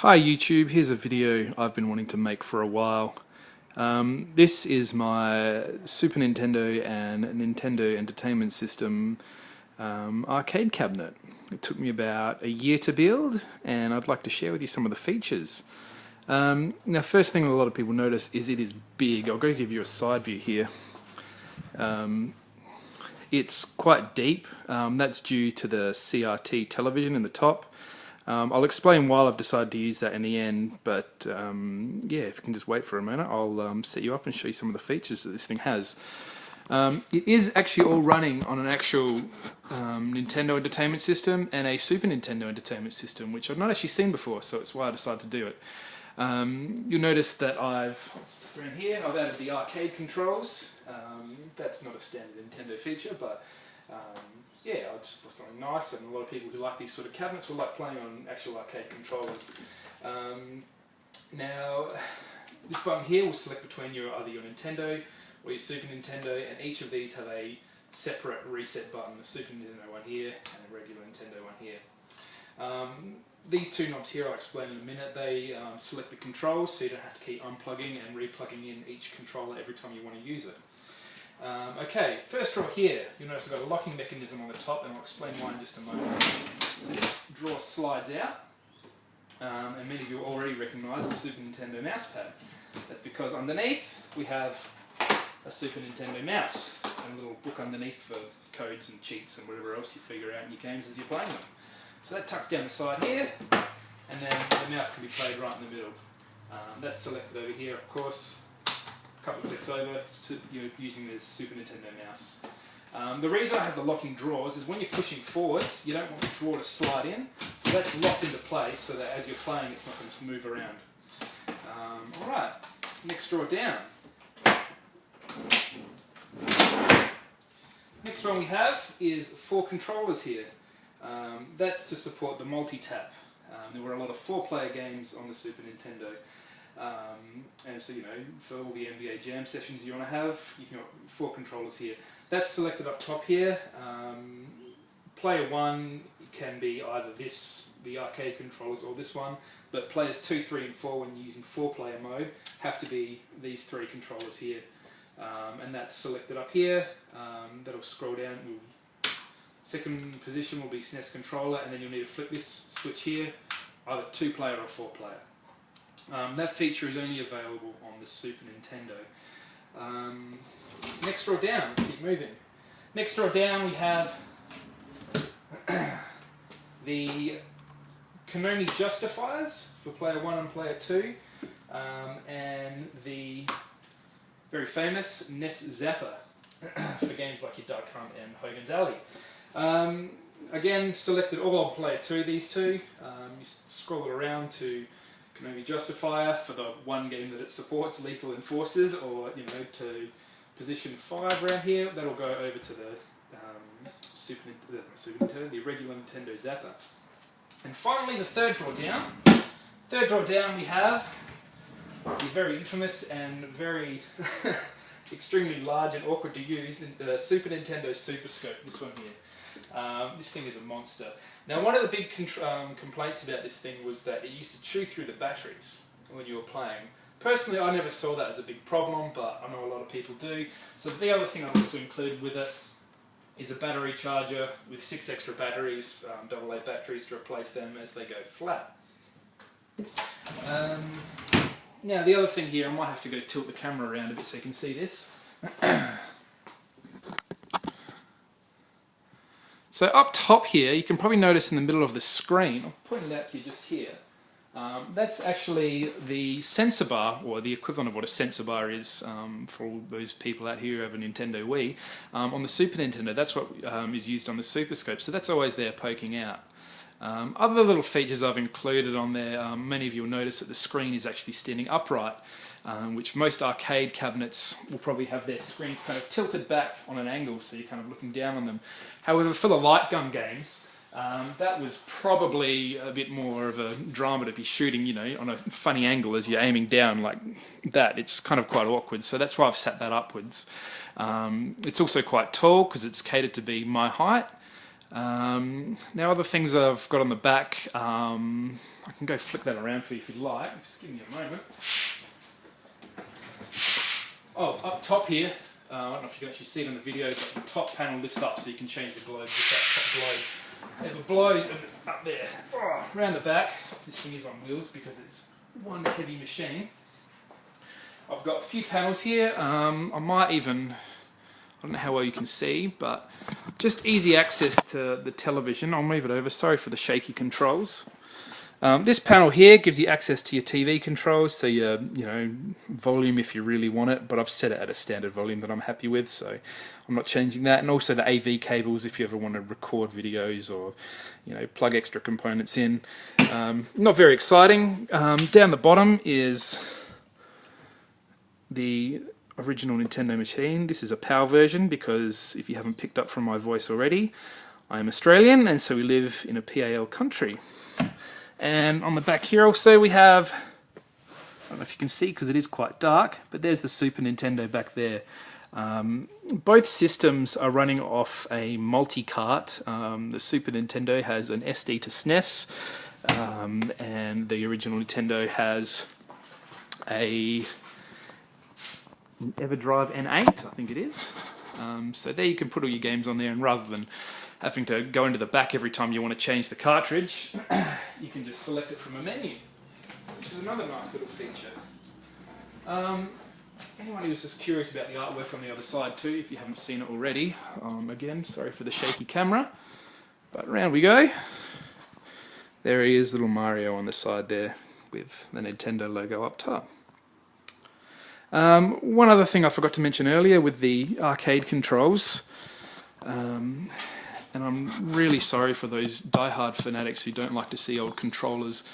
Hi YouTube, here's a video I've been wanting to make for a while. This is my Super Nintendo and Nintendo Entertainment System arcade cabinet. It took me about a year to build, and I'd like to share with you some of the features. Now, first thing a lot of people notice is it is big. I'll go give you a side view here. It's quite deep. That's due to the CRT television in the top. I'll explain why I've decided to use that in the end, but yeah, if you can just wait for a minute, I'll set you up and show you some of the features that this thing has. It is actually all running on an actual Nintendo Entertainment System and a Super Nintendo Entertainment System, which I've not actually seen before, so it's why I decided to do it. You'll notice that I've added the arcade controls. That's not a standard Nintendo feature, but yeah, I just thought something nice, and a lot of people who like these sort of cabinets will like playing on actual arcade controllers. Now, this button here will select between either your Nintendo or your Super Nintendo, and each of these have a separate reset button, a Super Nintendo one here and a regular Nintendo one here. These two knobs here I'll explain in a minute. They select the controls, so you don't have to keep unplugging and replugging in each controller every time you want to use it. Okay, first drawer here, you'll notice I've got a locking mechanism on the top, and I'll explain why in just a moment. This drawer slides out, and many of you already recognise the Super Nintendo mouse pad. That's because underneath we have a Super Nintendo mouse, and a little book underneath for codes and cheats and whatever else you figure out in your games as you're playing them. So that tucks down the side here, and then the mouse can be played right in the middle. That's selected over here, of course. A couple of clicks over, you're using the Super Nintendo mouse. The reason I have the locking drawers is when you're pushing forwards, you don't want the drawer to slide in, so that's locked into place so that as you're playing it's not going to move around. Alright, next drawer down. Next one we have is 4 controllers here. That's to support the Multitap. There were a lot of 4-player games on the Super Nintendo. And so, you know, for all the NBA Jam sessions you want to have, you've got 4 controllers here. That's selected up top here. Player 1 can be either the arcade controllers, or this one, but players 2, 3 and 4, when you're using 4-player mode, have to be these 3 controllers here. And that's selected up here. That'll scroll down. Second position will be SNES controller, and then you'll need to flip this switch here, either 2-player or 4-player. That feature is only available on the Super Nintendo. Next drawer down, let's keep moving. Next drawer down we have the Konami justifiers for player 1 and player 2, and the very famous NES Zapper for games like your Duck Hunt and Hogan's Alley. Again, selected all on player 2, these two. You scroll it around to Konami Justifier for the one game that it supports, Lethal Enforcers, or to position 5 around here. That'll go over to the the regular Nintendo Zapper. And finally, the third drawer down. Third drawer down, we have the very infamous and very extremely large and awkward to use the Super Nintendo Super Scope. This one here. This thing is a monster. Now, one of the big complaints about this thing was that it used to chew through the batteries when you were playing. Personally, I never saw that as a big problem, but I know a lot of people do. So the other thing I've also included with it is a battery charger with 6 extra batteries, AA batteries, to replace them as they go flat. Now, the other thing here, I might have to go tilt the camera around a bit so you can see this. So up top here, you can probably notice in the middle of the screen, I'll point it out to you just here, that's actually the sensor bar, or the equivalent of what a sensor bar is for all those people out here who have a Nintendo Wii. On the Super Nintendo, that's what is used on the Super Scope, so that's always there poking out. Other little features I've included on there, many of you will notice that the screen is actually standing upright, which most arcade cabinets will probably have their screens kind of tilted back on an angle, so you're kind of looking down on them. However, for the light gun games, that was probably a bit more of a drama to be shooting, on a funny angle as you're aiming down like that. It's kind of quite awkward, so that's why I've set that upwards. It's also quite tall because it's catered to be my height. Now other things that I've got on the back, I can go flick that around for you if you like. Just give me a moment. Oh, up top here, I don't know if you can actually see it in the video, but the top panel lifts up so you can change the globe with that top globe. If it blows up there, around the back, this thing is on wheels because it's one heavy machine. I've got a few panels here. I might even, I don't know how well you can see, but just easy access to the television. I'll move it over. Sorry for the shaky controls. This panel here gives you access to your TV controls, so your volume if you really want it, but I've set it at a standard volume that I'm happy with, so I'm not changing that. And also the AV cables if you ever want to record videos or plug extra components in. Not very exciting. Down the bottom is the original Nintendo machine. This is a PAL version because if you haven't picked up from my voice already, I am Australian and so we live in a PAL country. And on the back here also we have, I don't know if you can see because it is quite dark, but there's the Super Nintendo back there. Both systems are running off a multi-cart. The Super Nintendo has an SD to SNES, and the original Nintendo has a Everdrive N8, I think it is. So there you can put all your games on there, and rather than having to go into the back every time you want to change the cartridge, you can just select it from a menu, which is another nice little feature. Anyone who's just curious about the artwork on the other side too, if you haven't seen it already, again, sorry for the shaky camera, but round we go. There he is, little Mario on the side there with the Nintendo logo up top. One other thing I forgot to mention earlier with the arcade controls, and I'm really sorry for those die-hard fanatics who don't like to see old controllers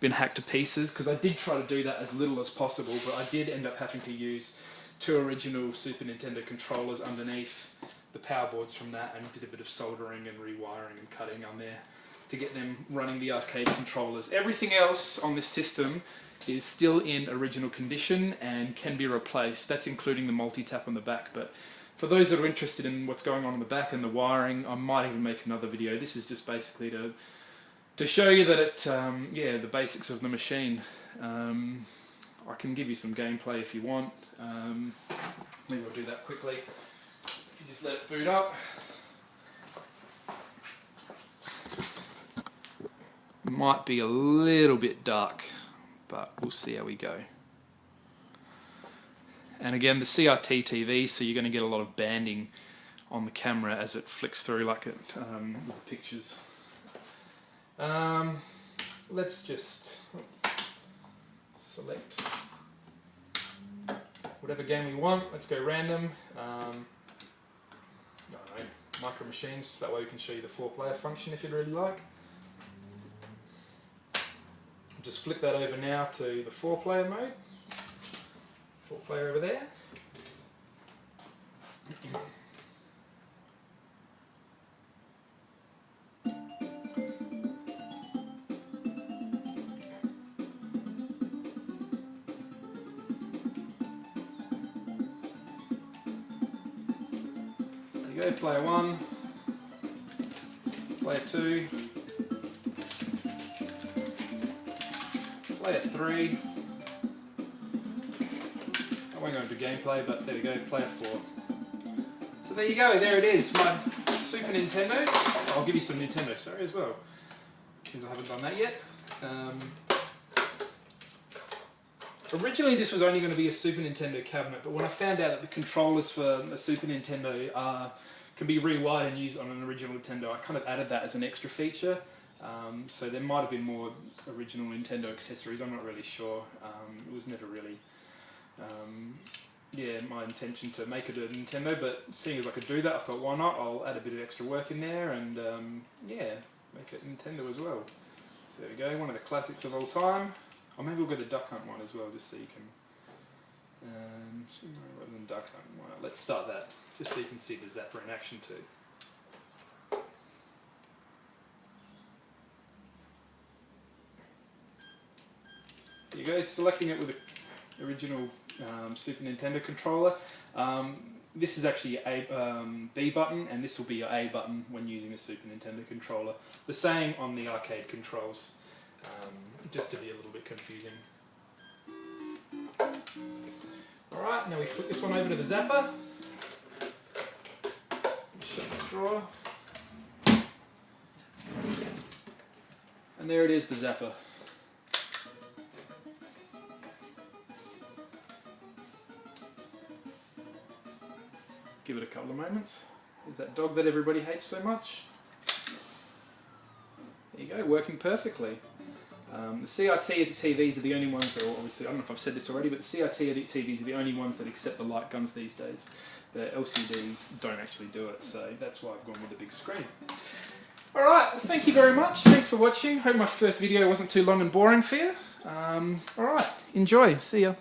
been hacked to pieces, because I did try to do that as little as possible, but I did end up having to use 2 original Super Nintendo controllers underneath the power boards from that, and did a bit of soldering and rewiring and cutting on there to get them running the arcade controllers. Everything else on this system is still in original condition and can be replaced. That's including the multi-tap on the back, but for those that are interested in what's going on the back and the wiring, I might even make another video. This is just basically to show you that it, the basics of the machine. I can give you some gameplay if you want. Maybe I'll do that quickly. If you just let it boot up. Might be a little bit dark, but we'll see how we go. And again, the CRT TV, so you're going to get a lot of banding on the camera as it flicks through like it with the pictures. Let's just select whatever game we want. Let's go random. I don't know, micro machines. That way we can show you the 4-player function if you'd really like. Just flick that over now to the 4-player mode. 4-player over there. There you go, player 1, player 2, player 3. I won't go into gameplay, but there we go, player 4. So there you go, there it is, my Super Nintendo. I'll give you some Nintendo, sorry, as well, because I haven't done that yet. Originally this was only going to be a Super Nintendo cabinet, but when I found out that the controllers for a Super Nintendo can be rewired and used on an original Nintendo, I kind of added that as an extra feature. So there might have been more original Nintendo accessories, I'm not really sure. It was never really my intention to make it a Nintendo, but seeing as I could do that, I thought why not, I'll add a bit of extra work in there and make it Nintendo as well. So there we go, one of the classics of all time. Or maybe we'll go to Duck Hunt one as well, just so you can rather than Duck Hunt one. Let's start that, just so you can see the Zapper in action too. There you go, selecting it with the original Super Nintendo controller. this is actually a B button, and this will be your A button when using a Super Nintendo controller. The same on the arcade controls, just to be a little bit confusing. Alright, now we flip this one over to the zapper. Shut the drawer. And there it is, the zapper. Give it a couple of moments. There's that dog that everybody hates so much. There you go, working perfectly. The CRT TVs are the only ones that are, obviously, I don't know if I've said this already, but the CRT TVs are the only ones that accept the light guns these days. The LCDs don't actually do it, so that's why I've gone with the big screen. Alright, well, thank you very much. Thanks for watching. Hope my first video wasn't too long and boring for you. Alright, enjoy. See ya.